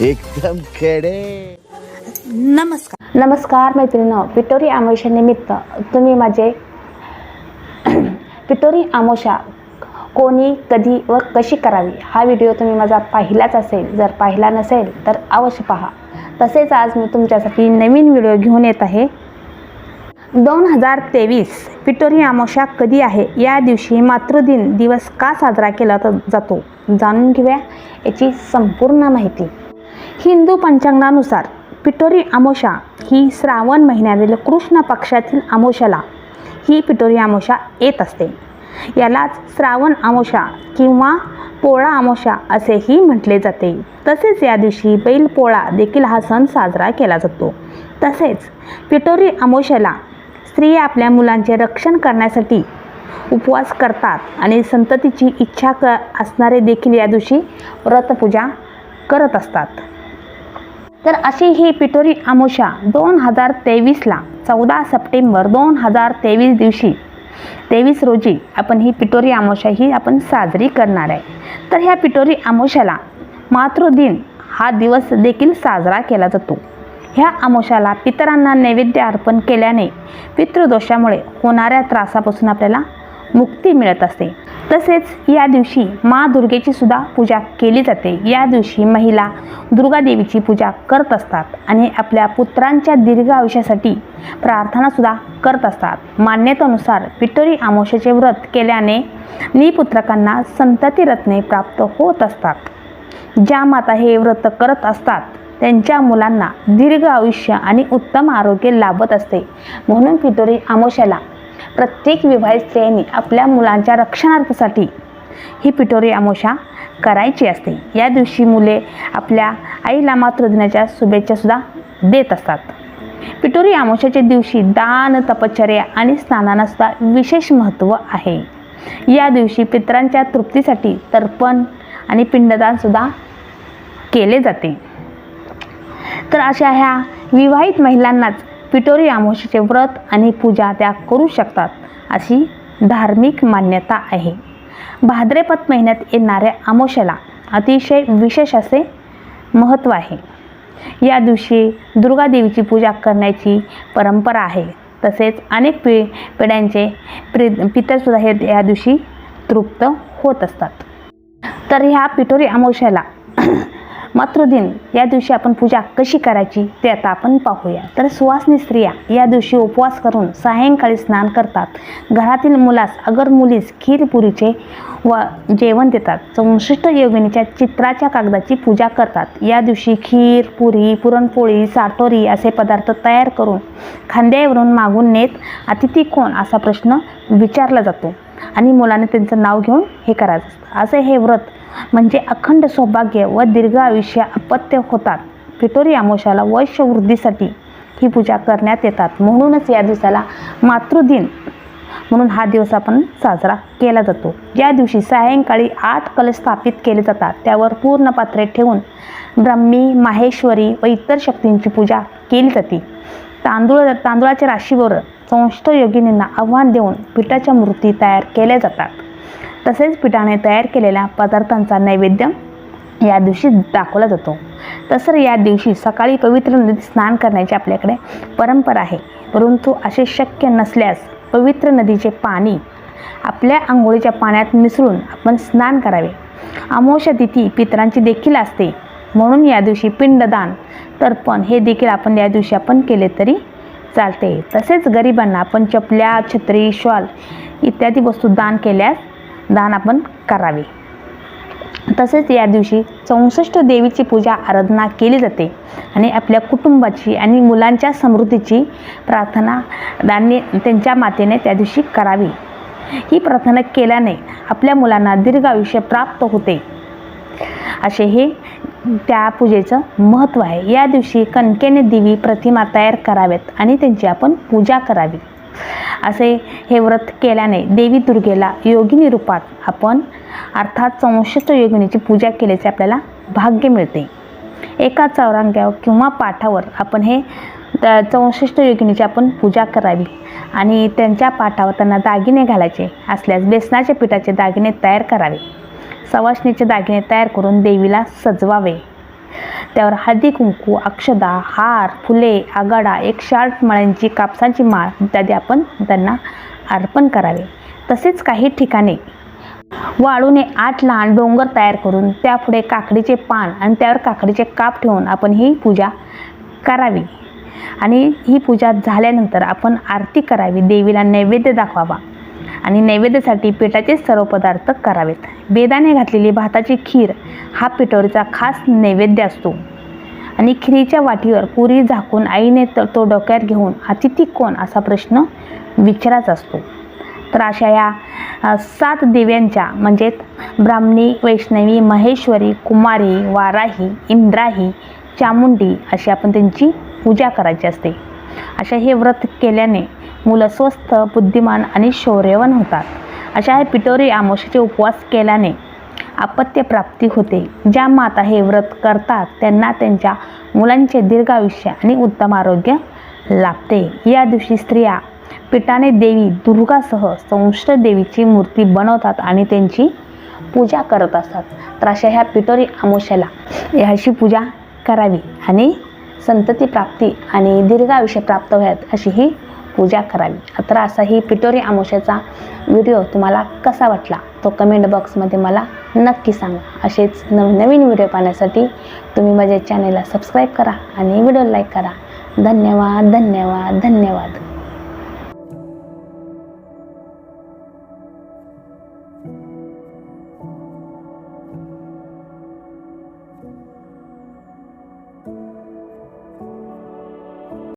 एकदम खडे. नमस्कार मैत्रिणींनो, पिठोरी अमावस्येनिमित्त तुम्ही माझे पिठोरी अमावस्या कोणी कधी व कशी करावी हा व्हिडिओ तुम्ही माझा पाहिलाच असेल. जर पाहिला नसेल तर अवश्य पहा. तसेच आज मी तुमच्यासाठी नवीन व्हिडिओ घेऊन येत आहे. 2023 पिठोरी अमावस्या कधी आहे, या दिवशी मातृदिन दिवस का साजरा केला जातो, जाणून घेऊया याची संपूर्ण माहिती. हिंदू पंचांगानुसार पिठोरी अमावस्या ही श्रावण महिन्यातील कृष्ण पक्षातील अमावस्याला ही पिठोरी अमावस्या येत असते. यालाच श्रावण अमावस्या किंवा पोळा अमावस्या असेही म्हटले जाते. तसेच या दिवशी बैलपोळा देखील हा सण साजरा केला जातो. तसेच पिठोरी अमावस्येला स्त्रिया आपल्या मुलांचे रक्षण करण्यासाठी उपवास करतात आणि संततीची इच्छा असणारे देखील या दिवशी व्रतपूजा करत असतात. तर अशी ही पिठोरी अमावस्या 2023ला 14 सप्टेंबर 2023 दिवशी 23 रोजी आपण ही पिठोरी अमावस्या ही आपण साजरी करणार आहे. तर ह्या पिठोरी अमावस्याला मातृदिन हा दिवस देखील साजरा केला जातो. ह्या अमावस्याला पितरांना नैवेद्य अर्पण केल्याने पितृदोषामुळे होणाऱ्या त्रासापासून आपल्याला मुक्ती मिळत असते. तसेच या दिवशी माँ दुर्गेची सुद्धा पूजा केली जाते. या दिवशी महिला दुर्गा देवीची पूजा करत असतात आणि आपल्या पुत्रांच्या दीर्घ आयुष्यासाठी प्रार्थना सुद्धा करत असतात. मान्यतेनुसार पिठोरी अमावस्येचे व्रत केल्याने निपुत्रकांना संतती रत्ने प्राप्त होत असतात. ज्या माता हे व्रत करत असतात त्यांच्या मुलांना दीर्घ आयुष्य आणि उत्तम आरोग्य लाभत असते. म्हणून पिठोरी अमावस्येला प्रत्येक विवाहित स्त्रियांनी आपल्या मुलांच्या रक्षणार्थासाठी ही पिठोरी अमावस्या करायची असते. या दिवशी मुले आपल्या आईला मातृदिनाच्या शुभेच्छा सुद्धा देत असतात. पिठोरी अमावस्येच्या दिवशी दान, तपश्चर्या आणि स्नानांना सुद्धा विशेष महत्त्व आहे. या दिवशी पितरांच्या तृप्तीसाठी तर्पण आणि पिंडदान सुद्धा केले जाते. तर अशा ह्या विवाहित महिलांनाच पिठोरी अमावस्येचे व्रत आणि पूजा त्या करू शकतात अशी धार्मिक मान्यता आहे. भाद्रपद महिन्यात येणाऱ्या अमावस्येला अतिशय विशेष असे महत्त्व आहे. या दिवशी दुर्गा देवीची पूजा करण्याची परंपरा आहे. तसेच अनेक पिढ्यांचे पितरसुद्धा हे या दिवशी तृप्त होत असतात. तर ह्या पिठोरी अमावस्येला मातृदिन या दिवशी आपण पूजा कशी करायची ते आता आपण पाहूया. तर सुवासिनी स्त्रिया या दिवशी उपवास करून सायंकाळी स्नान करतात. घरातील मुलास अगर मुलीस खीरपुरीचे व जेवण देतात. 64 योगिनीच्या चित्राच्या कागदाची पूजा करतात. या दिवशी खीर, पुरी, पुरणपोळी, साटोरी असे पदार्थ तयार करून खांद्यावरून मागून नेत अतिथी कोण असा प्रश्न विचारला जातो आणि मुलाने त्यांचं नाव घेऊन हे करायचं असतं. असे हे व्रत म्हणजे अखंड सौभाग्य व दीर्घ आयुष्य अपत्य होतात. पिठोरी अमावस्याला वंशवृद्धीसाठी ही पूजा करण्यात येतात. म्हणूनच या दिवसाला मातृदिन म्हणून हा दिवस आपण साजरा केला जातो. या दिवशी सायंकाळी 8 कलश स्थापित केले जातात. त्यावर पूर्ण पात्रे ठेवून ब्रह्मी, माहेश्वरी व इतर शक्तींची पूजा केली जाते. तांदूळाच्या राशीवर 64 योगिनींना आव्हान देऊन पिठाच्या मूर्ती तयार केल्या जातात. तसेच पिठाने तयार केलेल्या पदार्थांचा नैवेद्य या दिवशी दाखवला जातो. तसं या दिवशी सकाळी पवित्र नदीत स्नान करण्याची आपल्याकडे परंपरा आहे. परंतु असे शक्य नसल्यास पवित्र नदीचे पाणी आपल्या आंघोळीच्या पाण्यात मिसळून आपण स्नान करावे. अमावस्या तिथी पितरांची देखील असते. म्हणून या दिवशी पिंडदान, तर्पण हे देखील आपण या दिवशी आपण केले तरी चालते. तसेच गरिबांना आपण चपल्या, छत्री, शॉल इत्यादी वस्तू दान आपण करावे. तसेच या दिवशी 64 देवीची पूजा आराधना केली जाते आणि आपल्या कुटुंबाची आणि मुलांच्या समृद्धीची प्रार्थना त्यांच्या मातेने त्या दिवशी करावी. ही प्रार्थना केल्याने आपल्या मुलांना दीर्घ आयुष्य प्राप्त होते असे हे त्या पूजेचं महत्त्व आहे. या दिवशी कणकेने देवी प्रतिमा तयार कराव्यात आणि त्यांची आपण पूजा करावी. असे हे व्रत केल्याने देवी दुर्गेला योगिनी रूपात आपण अर्थात 64 योगिनीची पूजा केल्याचे आपल्याला भाग्य मिळते. एका चौरंग्यावर किंवा पाठावर आपण हे 64 योगिनीची आपण पूजा करावी आणि त्यांच्या पाठावर त्यांना दागिने घालायचे असल्यास बेसनाच्या पिठाचे दागिने तयार करावे. सवाष्णीचे दागिने तयार करून देवीला सजवावे. त्यावर हळदी कुंकू, अक्षदा, हार, फुले, आगाडा, 108 मळ्यांची कापसाची माळ इत्यादी आपण त्यांना अर्पण करावे. तसेच काही ठिकाणी वाळूने 8 लहान डोंगर तयार करून त्यापुढे काकडीचे पान आणि त्यावर काकडीचे काप ठेवून आपण ही पूजा करावी. आणि ही पूजा झाल्यानंतर आपण आरती करावी, देवीला नैवेद्य दाखवावा आणि नैवेद्यासाठी पिठाचे सर्व पदार्थ करावेत. बेदाणे घातलेली भाताची खीर हा पिठोरीचा खास नैवेद्य असतो आणि खिरीच्या वाटीवर पुरी झाकून आईने तो डोक्यात घेऊन अतिथी कोण असा प्रश्न विचारायचा असतो. तर अशा या 7 देव्यांच्या म्हणजे ब्राह्मणी, वैष्णवी, महेश्वरी, कुमारी, वाराही, इंद्राही, चामुंडी अशी आपण त्यांची पूजा करायची असते. अशा हे व्रत केल्याने मुलं स्वस्थ, बुद्धिमान आणि शौर्यवान होतात. अशा हे पिठोरी अमावस्येचे उपवास केल्याने अपत्य प्राप्ती होते. ज्या माता हे व्रत करतात त्यांना त्यांच्या मुलांचे दीर्घ आयुष्य आणि उत्तम आरोग्य लाभते. या दिवशी स्त्रिया पिठाने देवी दुर्गासह संष्ट देवीची मूर्ती बनवतात आणि त्यांची पूजा करत असतात. तर अशा ह्या पिठोरी अमावस्येला ह्याची पूजा करावी आणि संतती प्राप्ती आणि दीर्घ आयुष्य प्राप्त व्हाव्यात अशी ही पूजा करावी. तर असा ही पिठोरी अमावस्येचा व्हिडिओ तुम्हाला कसा वाटला तो कमेंट बॉक्समध्ये मला नक्की सांगा. असेच नवीन व्हिडिओ पाहण्यासाठी तुम्ही माझ्या चॅनेलला सबस्क्राईब करा आणि व्हिडिओ लाईक करा. धन्यवाद, धन्यवाद, धन्यवाद.